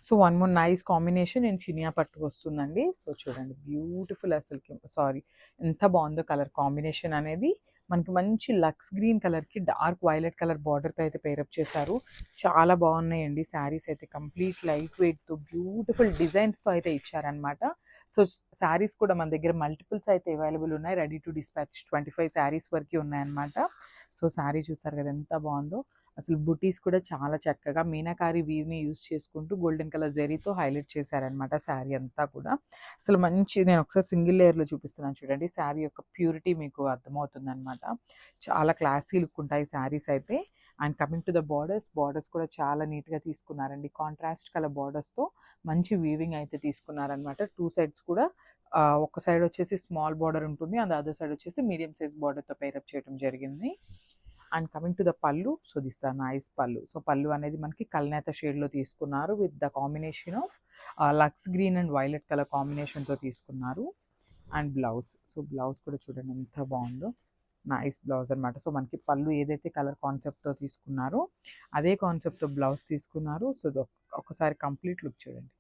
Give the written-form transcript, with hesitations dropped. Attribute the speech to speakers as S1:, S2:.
S1: So one more nice combination నేను చినియా పట్టు వస్తుందండి. సో చూడండి బ్యూటిఫుల్ అసలుకి సారీ ఎంత బాగుందో కలర్ కాంబినేషన్ అనేది. మనకి మంచి లక్స్ గ్రీన్ కలర్కి డార్క్ వైలెట్ కలర్ బార్డర్తో అయితే పేరప్ చేశారు. చాలా బాగున్నాయండి శారీస్ అయితే. కంప్లీట్ లైట్ వెయిట్తో బ్యూటిఫుల్ డిజైన్స్తో అయితే ఇచ్చారనమాట. సో శారీస్ కూడా మన దగ్గర మల్టిపుల్స్ అయితే అవైలబుల్ ఉన్నాయి. రెడీ టు డిస్పాచ్ 25 శారీస్ వరకు ఉన్నాయన్నమాట. సో శారీ చూసారు కదా ఎంత బాగుందో. అసలు బుటీస్ కూడా చాలా చక్కగా మీనాకారి వీవ్ని యూస్ చేసుకుంటూ గోల్డెన్ కలర్ జెరీతో హైలైట్ చేశారనమాట శారీ అంతా కూడా. అసలు మంచి నేను ఒకసారి సింగిల్ లేయర్లో చూపిస్తున్నాను చూడండి. శారీ యొక్క ప్యూరిటీ మీకు అర్థమవుతుంది అనమాట. చాలా క్లాసీ లుక్ ఉంటాయి శారీస్ అయితే. And coming to the borders కూడా చాలా నీట్గా తీసుకున్నారండి. కాంట్రాస్ట్ కలర్ బార్డర్స్తో మంచి వీవింగ్ అయితే తీసుకున్నారనమాట. 2 సైడ్స్ కూడా ఒక సైడ్ వచ్చేసి స్మాల్ బార్డర్ ఉంటుంది, అండ్ అదర్ సైడ్ వచ్చేసి మీడియం సైజ్ బార్డర్తో పేరప్ చేయడం జరిగింది. అండ్ కమింగ్ టు ద పళ్ళు, సో దిస్ ద నైస్ పళ్ళు. సో పళ్ళు అనేది మనకి కల్నేత షేడ్లో తీసుకున్నారు with the combination of lux green and violet colour కాంబినేషన్తో తీసుకున్నారు. అండ్ బ్లౌజ్, సో బ్లౌజ్ కూడా చూడండి ఎంత బాగుందో. నైస్ బ్లౌజ్ అనమాట. సో మనకి పళ్ళు ఏదైతే కలర్ కాన్సెప్ట్తో తీసుకున్నారో అదే కాన్సెప్ట్తో బ్లౌజ్ తీసుకున్నారు. సో ఒకసారి కంప్లీట్ లుక్ చూడండి.